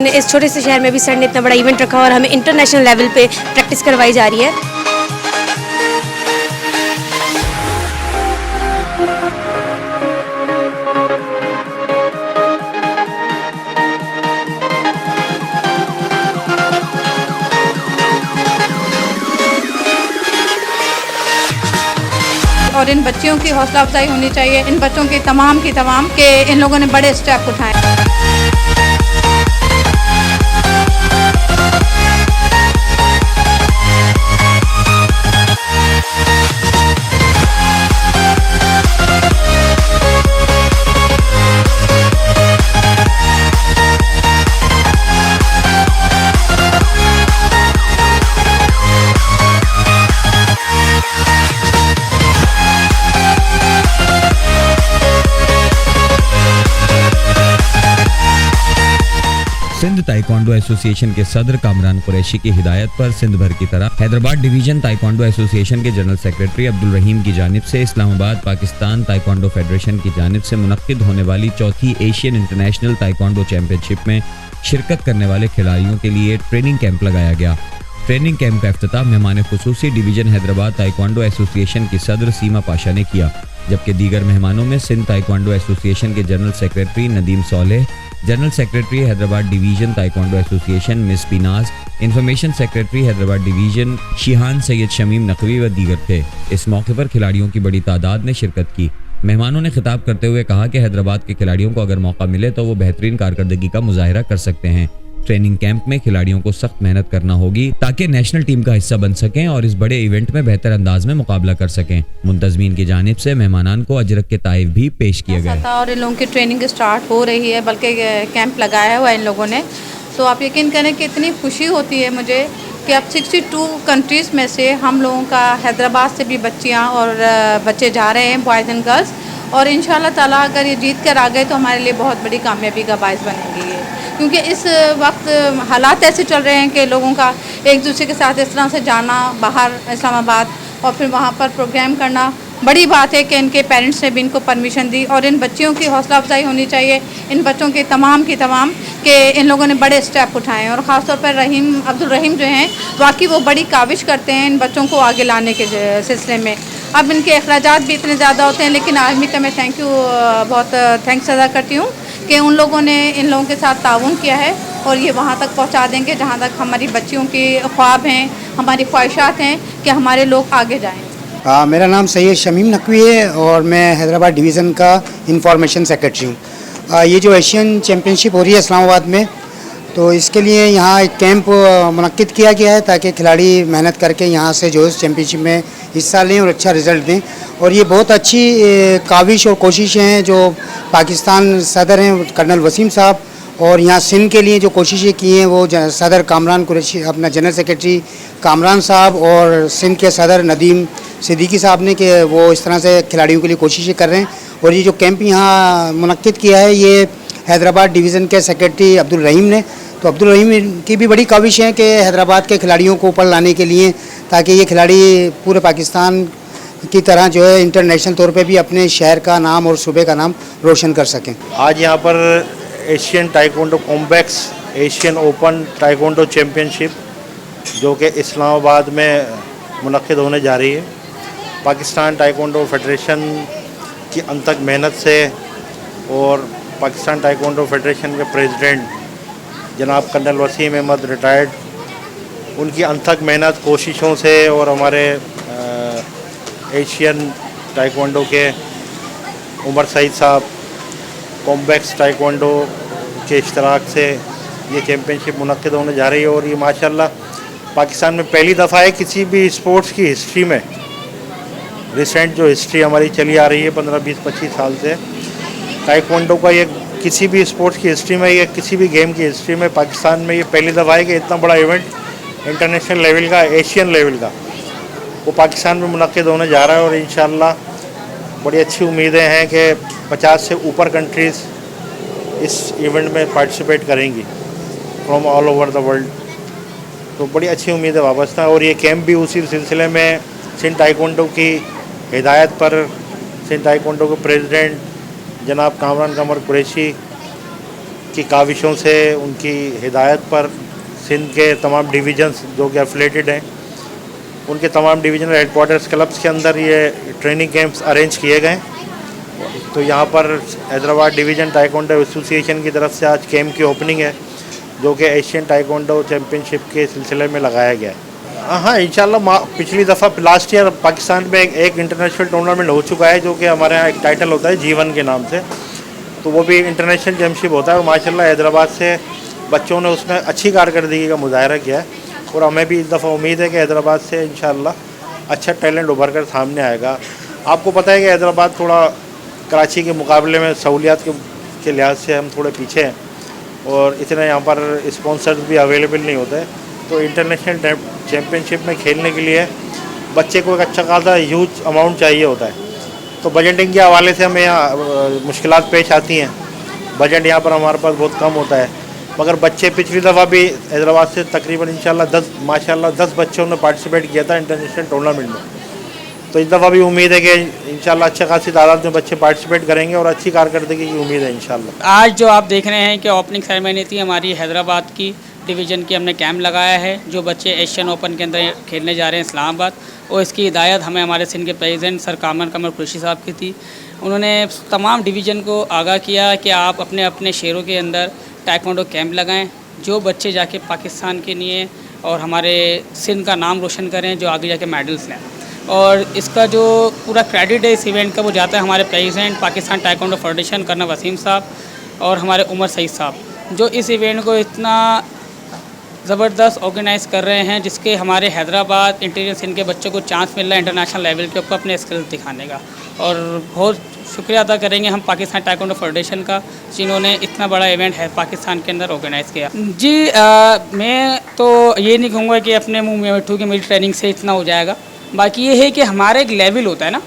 अपने इस छोटे से शहर में भी सर ने इतना बड़ा इवेंट रखा और हमें इंटरनेशनल लेवल पे प्रैक्टिस करवाई जा रही है। और इन बच्चियों की हौसला अफजाई होनी चाहिए, इन बच्चों की तमाम के इन लोगों ने बड़े स्टेप उठाए। सिंध ताइक्वांडो एसोसिएशन के सदर कामरान कुरैशी की हिदायत पर सिंध भर की तरह हैदराबाद डिवीजन ताइक्वांडो एसोसिएशन के जनरल सेक्रेटरी अब्दुल रहीम की जानिब से इस्लामाबाद पाकिस्तान ताइक्वांडो फेडरेशन की जानिब से मुनक्किद होने वाली चौथी एशियन इंटरनेशनल ताइक्वांडो चैंपियनशिप में शिरकत करने वाले खिलाड़ियों के लिए ट्रेनिंग कैंप लगाया गया। ट्रेनिंग कैंप का इफ्तिताह मेहमान खुसूसी डिवीजन हैदराबाद ताइक्वांडो एसोसिएशन की सदर सीमा पाशा ने किया, जबकि दीगर मेहमानों में सिंध ताइक्वांडो एसोसिएशन के general secretary Nadeem Soleh, general secretary Hyderabad division taekwondo association miss Binaz, information secretary Hyderabad division Shihan Syed Shamim Naqvi व दीगर थे। इस मौके पर खिलाड़ियों की बड़ी तादाद ने शिरकत की। मेहमानों ने खिताब करते हुए कहा कि हैदराबाद के खिलाड़ियों को अगर मौका मिले तो वो बेहतरीन कारकर्दगी का मुजाहिरा कर सकते हैं। ट्रेनिंग कैंप में खिलाड़ियों को सख्त मेहनत करना होगी ताकि नेशनल टीम का हिस्सा बन सकें और इस बड़े इवेंट में बेहतर अंदाज में मुकाबला कर सकें। मुंतजमीन की जानिब से मेहमानान को अजरक के ताइफ भी पेश किया गया और इन लोगों की ट्रेनिंग स्टार्ट हो रही है, बल्कि कैंप लगाया हुआ है इन लोगों ने। तो आप यकीन करें कि इतनी खुशी होती है मुझे कि अब 62 कंट्रीज़ में से हम लोगों का हैदराबाद से भी बच्चियाँ और बच्चे जा रहे हैं, बॉयज़ एंड गर्ल्स, और इंशाल्लाह ताला अगर ये जीत कर आ गए तो हमारे लिए बहुत बड़ी कामयाबी का बायस बनेंगी ये, क्योंकि इस वक्त हालात ऐसे चल रहे हैं कि लोगों का एक दूसरे के साथ इस तरह से जाना बाहर इस्लामाबाद और फिर वहाँ पर प्रोग्राम करना बड़ी बात है कि इनके पेरेंट्स ने भी इनको परमिशन दी और इन बच्चियों की हौसला अफजाई होनी चाहिए, इन बच्चों की तमाम के इन लोगों ने बड़े स्टेप उठाए हैं और ख़ासतौर पर अब्दुल रहीम जो हैं वाकई वो बड़ी काविश करते हैं इन बच्चों को आगे लाने के सिलसिले में। अब इनके अखराजात भी इतने ज़्यादा होते हैं, लेकिन आर्मी का मैं बहुत थैंक्स अदा करती हूँ कि उन लोगों ने इन लोगों के साथ ताउन किया है और ये वहाँ तक पहुँचा देंगे जहाँ तक हमारी बच्चियों के ख्वाब हैं, हमारी ख्वाहिशात हैं कि हमारे लोग आगे जाएँ। मेरा नाम सैयद शमीम नकवी है और मैं हैदराबाद डिवीज़न का इंफॉर्मेशन सेक्रेटरी हूँ। ये जो एशियन चैम्पियनशिप हो रही है इस्लामाबाद में, तो इसके लिए यहाँ एक कैंप मुनक्किद किया गया है ताकि खिलाड़ी मेहनत करके यहाँ से जो इस चैम्पियनशिप में हिस्सा लें और अच्छा रिज़ल्ट दें। और ये बहुत अच्छी काविश और कोशिशें हैं जो पाकिस्तान सदर हैं कर्नल वसीम साहब और यहाँ सिंध के लिए जो कोशिशें की हैं वो सदर कामरान कुरैशी, अपना जनरल सेक्रेटरी कामरान साहब और सिंध के सदर नदीम सिद्दीकी साहब ने कि वो इस तरह से खिलाड़ियों के लिए कोशिशें कर रहे हैं। और ये जो कैंप यहाँ मुनक्किद किया है ये हैदराबाद डिवीज़न के सेक्रेटरी अब्दुल रहीम ने, तो अब्दुल रहीम की भी बड़ी काविश है कि हैदराबाद के खिलाड़ियों को ऊपर लाने के लिए ताकि ये खिलाड़ी पूरे पाकिस्तान की तरह जो है इंटरनेशनल तौर पे भी अपने शहर का नाम और सूबे का नाम रोशन कर सकें। आज यहाँ पर एशियन ताइक्वांडो कॉम्बैक्स एशियन ओपन ताइक्वांडो चैम्पियनशिप जो कि इस्लामाबाद में मुनक्किद होने जा रही है, पाकिस्तान ताइक्वांडो फेडरेशन की अनथक मेहनत से और पाकिस्तान ताइक्वांडो फेडरेशन के प्रेसिडेंट जनाब कर्नल वसीम अहमद रिटायर्ड, उनकी अनथक मेहनत कोशिशों से और हमारे एशियन ताइक्वांडो के उमर सईद साहब कॉम्बैक्स ताइक्वांडो के इश्तराक से ये चैम्पियनशिप मुनक्किद होने जा रही है। और ये माशाल्लाह पाकिस्तान में पहली दफ़ा है किसी भी स्पोर्ट्स की हिस्ट्री में, रिसेंट जो हिस्ट्री हमारी चली आ रही है 15, 20, 25 साल से, ताइक्वांडो का ये किसी भी स्पोर्ट्स की हिस्ट्री में या किसी भी गेम की हिस्ट्री में पाकिस्तान में ये पहली दफ़ा है कि इतना बड़ा इवेंट इंटरनेशनल लेवल का, एशियन लेवल का, वो पाकिस्तान में मुनक्किद होने जा रहा है। और इंशाअल्लाह बड़ी अच्छी उम्मीदें हैं कि 50 से ऊपर कंट्रीज़ इस इवेंट में पार्टिसिपेट करेंगी from all over the world, तो बड़ी अच्छी उम्मीदें वाबस्ता है। और ये कैंप भी उसी सिलसिले में सिंध ताइक्वांडो की हिदायत पर सिंध ताइक्वांडो के प्रेसिडेंट जनाब कामरान कुरैशी उनकी काविशों से, उनकी हिदायत पर सिंध के तमाम डिवीजन्स जो कि एफिलेटेड हैं, उनके तमाम डिवीजनल हेडक्वार्टर्स क्लब्स के अंदर ये ट्रेनिंग कैंप्स अरेंज किए गए। तो यहाँ पर हैदराबाद डिवीज़न ताइक्वांडो एसोसिएशन की तरफ से आज कैंप की ओपनिंग है, जो कि एशियन ताइक्वांडो चैम्पियनशिप के सिलसिले में लगाया गया है। हाँ, इंशाल्लाह पिछली दफ़ा लास्ट ईयर पाकिस्तान में एक इंटरनेशनल टूर्नामेंट हो चुका है, जो कि हमारे यहाँ एक टाइटल होता है जीवन के नाम से, तो वो भी इंटरनेशनल चैम्पियनशिप होता है। और माशाल्लाह हैदराबाद से बच्चों ने उसमें अच्छी कारकर्दगी का मुजाहरा किया है और हमें भी इस दफ़ा उम्मीद है कि हैदराबाद से इंशाल्लाह अच्छा टैलेंट उभर कर सामने आएगा। आपको पता है कि हैदराबाद थोड़ा कराची के मुकाबले में सहूलियात के लिहाज से हम थोड़े पीछे हैं और इतने यहाँ पर स्पॉन्सर्स भी अवेलेबल नहीं होते। तो इंटरनेशनल चैम्पियनशिप में खेलने के लिए बच्चे को एक अच्छा खासा ह्यूज अमाउंट चाहिए होता है। तो बजटिंग के हवाले से हमें यहाँ मुश्किलात पेश आती हैं। बजट यहाँ पर हमारे पास बहुत कम होता है, मगर बच्चे पिछली दफ़ा भी हैदराबाद से तकरीबन इंशाल्लाह 10 बच्चों ने पार्टिसिपेट किया था इंटरनेशनल टूर्नामेंट में। तो इस दफ़ा भी उम्मीद है कि इंशाल्लाह अच्छे खासी तादाद में बच्चे पार्टिसिपेट करेंगे और अच्छी कारकर्दगी की उम्मीद है इंशाल्लाह। आज जो आप देख रहे हैं कि ओपनिंग सेरेमनी थी हमारी हैदराबाद की डिवीज़न की, हमने कैंप लगाया है जो बच्चे एशियन ओपन के अंदर खेलने जा रहे हैं इस्लामाबाद, और इसकी हिदायत हमें हमारे सिंध के प्रेसिडेंट सर कमर कुरैशी साहब की थी। उन्होंने तमाम डिवीज़न को आगाह किया कि आप अपने अपने शहरों के अंदर ताइक्वांडो कैंप लगाएं, जो बच्चे जाके पाकिस्तान के लिए और हमारे सिंध का नाम रोशन करें, जो आगे जाके मेडल्स लें। और इसका जो पूरा क्रेडिट है इस इवेंट का वो जाता है हमारे प्रेसिडेंट पाकिस्तान ताइक्वांडो फेडरेशन करना वसीम साहब और हमारे उमर सईद साहब, जो इस इवेंट को इतना ज़बरदस्त ऑर्गेनाइज़ कर रहे हैं, जिसके हमारे हैदराबाद इंटीरियर सिंध के बच्चों को चांस मिल रहा है इंटरनेशनल लेवल के ऊपर अपने स्किल्स दिखाने का। और बहुत शुक्रिया अदा करेंगे हम पाकिस्तान ताइक्वांडो फेडरेशन का, जिन्होंने इतना बड़ा इवेंट है पाकिस्तान के अंदर ऑर्गेनाइज़ किया। जी मैं तो ये नहीं कहूँगा कि अपने मुँह में बैठूँ कि मेरी ट्रेनिंग से इतना हो जाएगा। बाकी ये है कि हमारा एक लेवल होता है ना,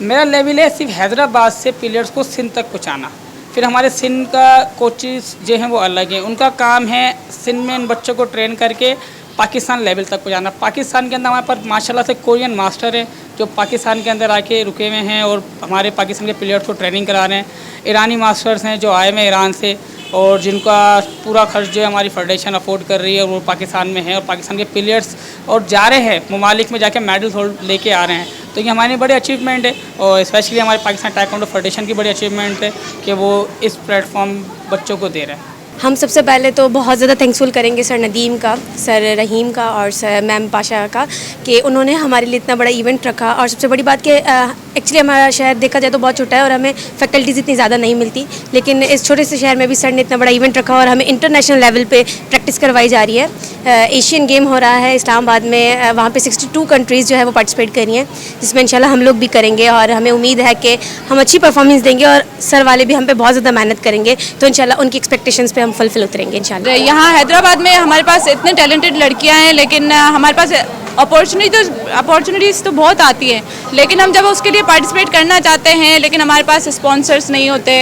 मेरा लेवल है सिर्फ हैदराबाद से प्लेयर्स को सिंध तक पहुँचाना। फिर हमारे सिंध का कोचेस जो हैं वो अलग हैं, उनका काम है सिंध में इन बच्चों को ट्रेन करके पाकिस्तान लेवल तक पहुँचाना। पाकिस्तान के अंदर हमारे पास माशाल्लाह से कोरियन मास्टर हैं जो पाकिस्तान के अंदर आके रुके हुए हैं और हमारे पाकिस्तान के प्लेयर्स को ट्रेनिंग करा रहे हैं। ईरानी मास्टर्स हैं जो आए हुए ईरान से और जिनका पूरा खर्च जो है हमारी फेडरेशन अफोर्ड कर रही है, और वो पाकिस्तान में है और पाकिस्तान के प्लेयर्स और जा रहे हैं ममालिक में जाके मेडल होल्ड लेके आ रहे हैं। तो ये हमारी बड़ी अचीवमेंट है और स्पेशली हमारे पाकिस्तान ताइक्वांडो फेडरेशन की बड़ी अचीवमेंट है कि वो इस प्लेटफॉर्म बच्चों को दे रहे हैं। हम सबसे पहले तो बहुत ज़्यादा थैंकफुल करेंगे सर नदीम का, सर रहीम का और सर मैम पाशा का कि उन्होंने हमारे लिए इतना बड़ा इवेंट रखा। और सबसे बड़ी बात कि एक्चुअली हमारा शहर देखा जाए तो बहुत छोटा है और हमें फैकल्टीज़ इतनी ज़्यादा नहीं मिलती, लेकिन इस छोटे से शहर में भी सर ने इतना बड़ा इवेंट रखा और हमें इंटरनेशनल लेवल पे प्रैक्टिस करवाई जा रही है। एशियन गेम हो रहा है इस्लामाबाद में, वहाँ पे 62 कंट्रीज़ जो है वो पार्टिसिपेट कर रही हैं, जिसमें इंशाल्लाह हम लोग भी करेंगे और हमें उम्मीद है कि हम अच्छी परफॉर्मेंस देंगे और सर वाले भी हम पे बहुत ज़्यादा मेहनत करेंगे, तो इंशाल्लाह उनकी एक्सपेक्टेशंस पे हम फुलफिल उतरेंगे इंशाल्लाह। यहाँ हैदराबाद में हमारे पास इतने टैलेंटेड लड़कियाँ हैं, लेकिन हमारे पास अपॉर्चुनिटीज़ तो बहुत आती हैं, लेकिन हम जब उसके लिए पार्टिसिपेट करना चाहते हैं लेकिन हमारे पास स्पॉन्सर्स नहीं होते।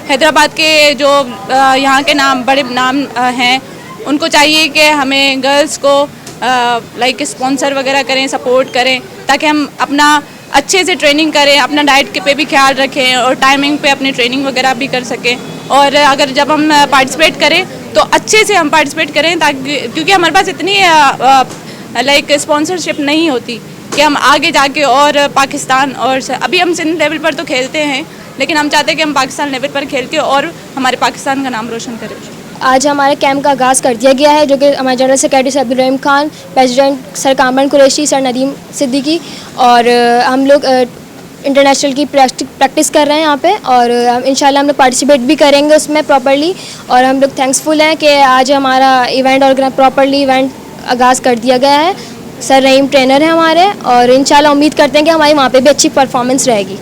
हैदराबाद के जो यहाँ के बड़े नाम हैं, उनको चाहिए कि हमें गर्ल्स को लाइक स्पॉन्सर वगैरह करें, सपोर्ट करें, ताकि हम अपना अच्छे से ट्रेनिंग करें, अपना डाइट पे भी ख्याल रखें और टाइमिंग पे अपनी ट्रेनिंग वगैरह भी कर सकें। और अगर जब हम पार्टिसिपेट करें तो अच्छे से हम पार्टिसिपेट करें, ताकि क्योंकि हमारे पास इतनी लाइक स्पॉन्सरशिप नहीं होती कि हम आगे जाके और पाकिस्तान और अभी हम सिंध लेवल पर तो खेलते हैं, लेकिन हम चाहते हैं कि हम पाकिस्तान लेवल पर खेल के और हमारे पाकिस्तान का नाम रोशन करें। आज हमारे कैंप का आगाज़ कर दिया गया है, जो कि हमारे जनरल सेक्रेटरी सर अब्दुल रहीम खान, प्रेसिडेंट सर कमर कुरैशी, सर नदीम सिद्दीकी और हम लोग इंटरनेशनल की प्रैक्टिस कर रहे हैं यहाँ पे, और इंशाल्लाह हम लोग पार्टिसिपेट भी करेंगे उसमें प्रॉपर्ली। और हम लोग थैंक्सफुल हैं कि आज हमारा इवेंट और प्रॉपर्ली इवेंट आगाज़ कर दिया गया है। सर रहीम ट्रेनर हैं हमारे और इंशाल्लाह उम्मीद करते हैं कि हमारी वहाँ पे भी अच्छी परफॉर्मेंस रहेगी।